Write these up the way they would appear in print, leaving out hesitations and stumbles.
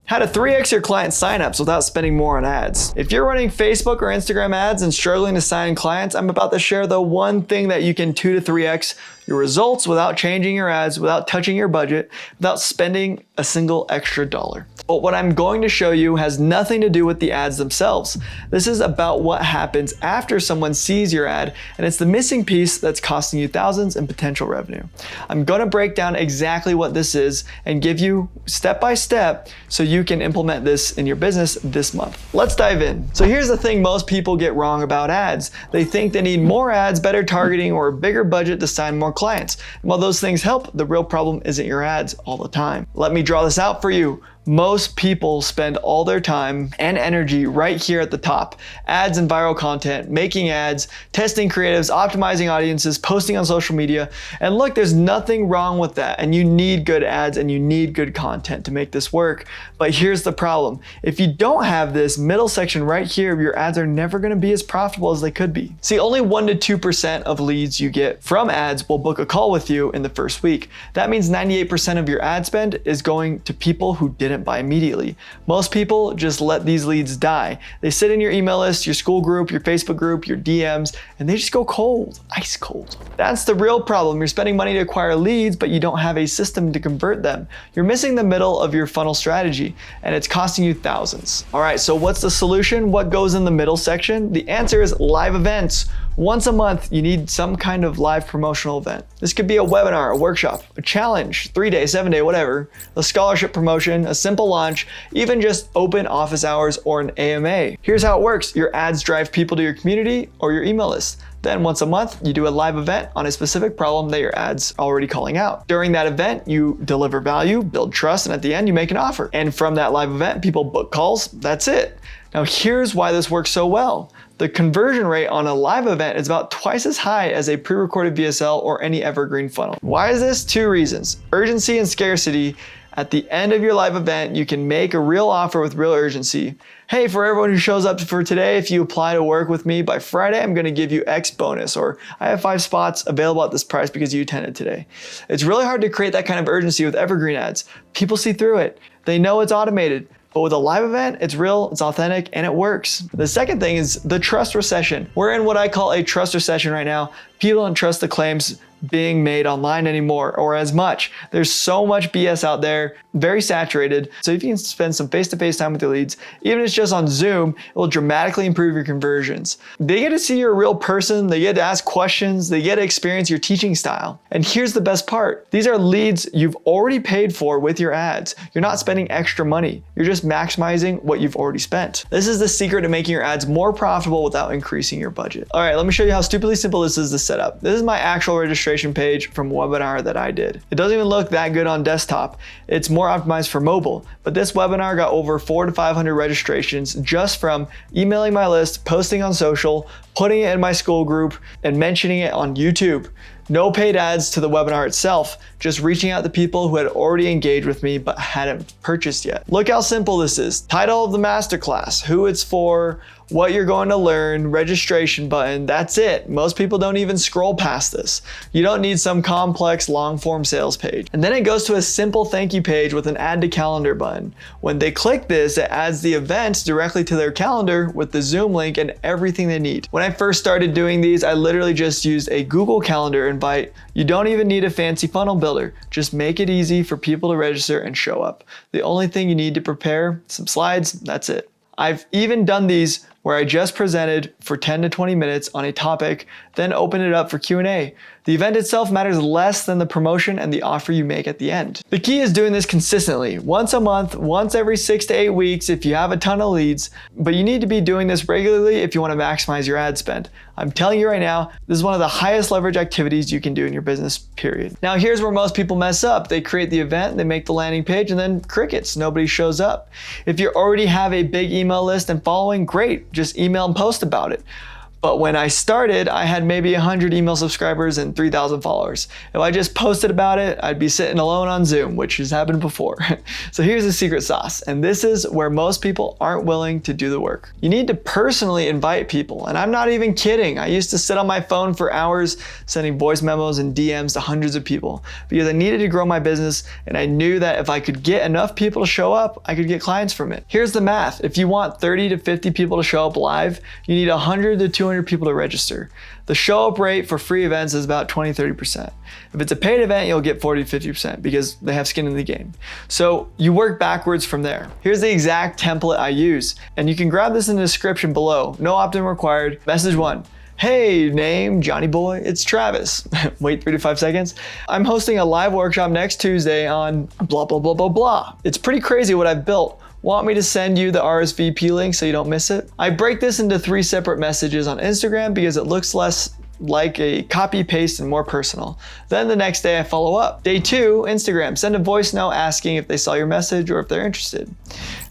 How to 3x your client signups without spending more on ads. If you're running Facebook or Instagram ads and struggling to sign clients, I'm about to share the one thing that you can 2 to 3x your results without changing your ads, without touching your budget, without spending a single extra dollar. But what I'm going to show you has nothing to do with the ads themselves. This is about what happens after someone sees your ad, and it's the missing piece that's costing you thousands in potential revenue. I'm going to break down exactly what this is and give you step by step so you can implement this in your business this month. Let's dive in. So here's the thing most people get wrong about ads. They think they need more ads, better targeting, or a bigger budget to sign more clients. And while those things help, the real problem isn't your ads all the time. Let me draw this out for you. Most people spend all their time and energy right here at the top. Ads and viral content, making ads, testing creatives, optimizing audiences, posting on social media. And look, there's nothing wrong with that. And you need good ads and you need good content to make this work. But here's the problem. If you don't have this middle section right here, your ads are never going to be as profitable as they could be. See, only 1 to 2% of leads you get from ads will book a call with you in the first week. That means 98% of your ad spend is going to people who didn't buy immediately. Most people just let these leads die. They sit in your email list, your school group, your Facebook group, your DMs, and they just go cold, ice cold. That's the real problem. You're spending money to acquire leads, but you don't have a system to convert them. You're missing the middle of your funnel strategy, and it's costing you thousands. All right, so what's the solution? What goes in the middle section? The answer is live events. Once a month, you need some kind of live promotional event. This could be a webinar, a workshop, a challenge, 3-day, 7-day, whatever, a scholarship promotion, a simple launch, even just open office hours or an AMA. Here's how it works. Your ads drive people to your community or your email list. Then once a month, you do a live event on a specific problem that your ad's already calling out. During that event, you deliver value, build trust, and at the end, you make an offer. And from that live event, people book calls. That's it. Now here's why this works so well. The conversion rate on a live event is about twice as high as a pre-recorded VSL or any evergreen funnel. Why is this? 2 reasons. Urgency and scarcity. At the end of your live event, you can make a real offer with real urgency. Hey, for everyone who shows up for today, if you apply to work with me by Friday, I'm gonna give you X bonus, or I have 5 spots available at this price because you attended today. It's really hard to create that kind of urgency with evergreen ads. People see through it. They know it's automated. But with a live event, it's real, it's authentic, and it works. The second thing is the trust recession. We're in what I call a trust recession right now. People don't trust the claims being made online anymore or as much. There's so much BS out there, very saturated. So if you can spend some face-to-face time with your leads, even if it's just on Zoom, it will dramatically improve your conversions. They get to see you're a real person, they get to ask questions, they get to experience your teaching style. And here's the best part. These are leads you've already paid for with your ads. You're not spending extra money. You're just maximizing what you've already spent. This is the secret to making your ads more profitable without increasing your budget. All right, let me show you how stupidly simple this is to set up. This is my actual registration page from a webinar that I did. It doesn't even look that good on desktop. It's more optimized for mobile, but this webinar got over 400 to 500 registrations just from emailing my list, posting on social, putting it in my school group, and mentioning it on YouTube. No paid ads to the webinar itself, just reaching out to people who had already engaged with me but hadn't purchased yet. Look how simple this is. Title of the masterclass, who it's for, what you're going to learn, registration button, that's it. Most people don't even scroll past this. You don't need some complex long form sales page. And then it goes to a simple thank you page with an add to calendar button. When they click this, it adds the event directly to their calendar with the Zoom link and everything they need. When I first started doing these, I literally just used a Google Calendar invite. You don't even need a fancy funnel builder. Just make it easy for people to register and show up. The only thing you need to prepare, some slides, that's it. I've even done these where I just presented for 10 to 20 minutes on a topic, then open it up for Q&A. The event itself matters less than the promotion and the offer you make at the end. The key is doing this consistently, once a month, once every 6 to 8 weeks if you have a ton of leads, but you need to be doing this regularly if you want to maximize your ad spend. I'm telling you right now, this is one of the highest leverage activities you can do in your business, period. Now here's where most people mess up. They create the event, they make the landing page, and then crickets, nobody shows up. If you already have a big email list and following, great, just email and post about it. But when I started, I had maybe 100 email subscribers and 3,000 followers. If I just posted about it, I'd be sitting alone on Zoom, which has happened before. So here's the secret sauce, and this is where most people aren't willing to do the work. You need to personally invite people, and I'm not even kidding. I used to sit on my phone for hours sending voice memos and DMs to hundreds of people because I needed to grow my business, and I knew that if I could get enough people to show up, I could get clients from it. Here's the math. If you want 30 to 50 people to show up live, you need 100 to 200 people to register. The show up rate for free events is about 20-30%. If it's a paid event, you'll get 40-50% because they have skin in the game. So you work backwards from there. Here's the exact template I use, and you can grab this in the description below. No opt-in required. Message 1. Hey, name, Johnny Boy, it's Travis. Wait 3 to 5 seconds. I'm hosting a live workshop next Tuesday on blah, blah, blah, blah, blah. It's pretty crazy what I've built. Want me to send you the RSVP link so you don't miss it? I break this into 3 separate messages on Instagram because it looks less like a copy paste and more personal. Then the next day I follow up. Day 2, Instagram, send a voice note asking if they saw your message or if they're interested.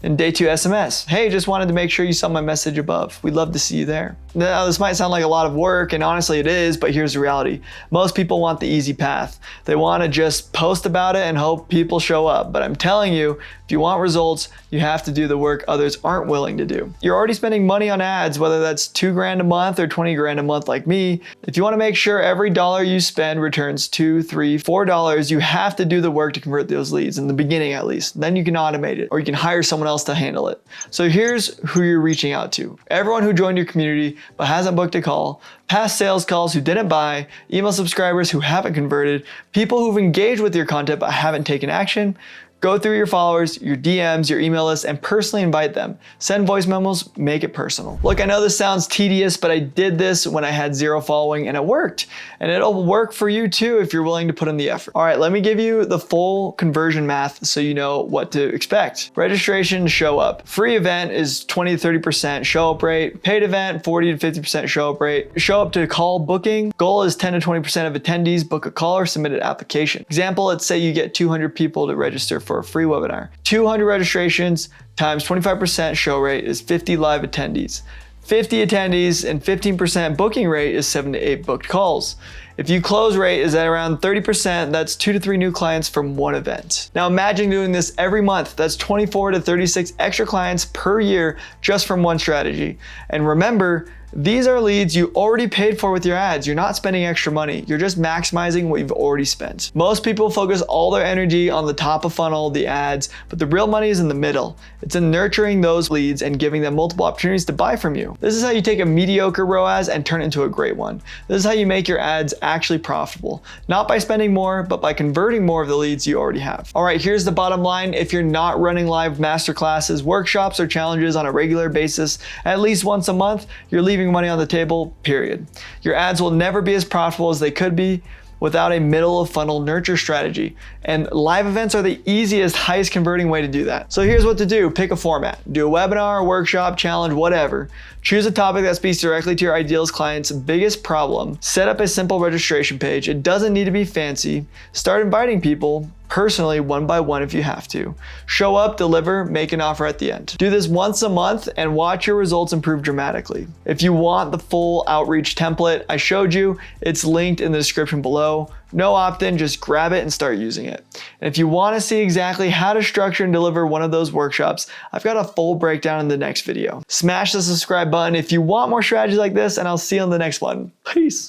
And day 2, SMS, hey, just wanted to make sure you saw my message above. We'd love to see you there. Now this might sound like a lot of work, and honestly it is, but here's the reality. Most people want the easy path. They want to just post about it and hope people show up. But I'm telling you, if you want results, you have to do the work others aren't willing to do. You're already spending money on ads, whether that's $2 grand a month or 20 grand a month like me. If you want to make sure every dollar you spend returns $2, $3, $4, you have to do the work to convert those leads in the beginning at least. Then you can automate it, or you can hire someone else to handle it. So here's who you're reaching out to. Everyone who joined your community but hasn't booked a call, past sales calls who didn't buy, email subscribers who haven't converted, people who've engaged with your content but haven't taken action. Go through your followers, your DMs, your email list, and personally invite them. Send voice memos, make it personal. Look, I know this sounds tedious, but I did this when I had 0 following and it worked. And it'll work for you too if you're willing to put in the effort. All right, let me give you the full conversion math so you know what to expect. Registration, show up. Free event is 20-30% show up rate. Paid event, 40-50% show up rate. Show up to call booking. Goal is 10-20% of attendees book a call or submit an application. Example, let's say you get 200 people to register for a free webinar. 200 registrations times 25% show rate is 50 live attendees. 50 attendees and 15% booking rate is 7 to 8 booked calls. If your close rate is at around 30%, that's 2 to 3 new clients from one event. Now imagine doing this every month. That's 24 to 36 extra clients per year just from one strategy. And remember, these are leads you already paid for with your ads. You're not spending extra money. You're just maximizing what you've already spent. Most people focus all their energy on the top of funnel, the ads, but the real money is in the middle. It's in nurturing those leads and giving them multiple opportunities to buy from you. This is how you take a mediocre ROAS and turn it into a great one. This is how you make your ads actually profitable. Not by spending more, but by converting more of the leads you already have. All right, here's the bottom line. If you're not running live masterclasses, workshops, or challenges on a regular basis, at least once a month, you're leaving money on the table, period. Your ads will never be as profitable as they could be without a middle of funnel nurture strategy. And live events are the easiest, highest converting way to do that. So here's what to do. Pick a format. Do a webinar, workshop, challenge, whatever. Choose a topic that speaks directly to your ideal client's biggest problem. Set up a simple registration page. It doesn't need to be fancy. Start inviting people personally, one by one if you have to. Show up, deliver, make an offer at the end. Do this once a month and watch your results improve dramatically. If you want the full outreach template I showed you, it's linked in the description below. No opt-in, just grab it and start using it. And if you want to see exactly how to structure and deliver one of those workshops, I've got a full breakdown in the next video. Smash the subscribe button if you want more strategies like this, and I'll see you on the next one. Peace.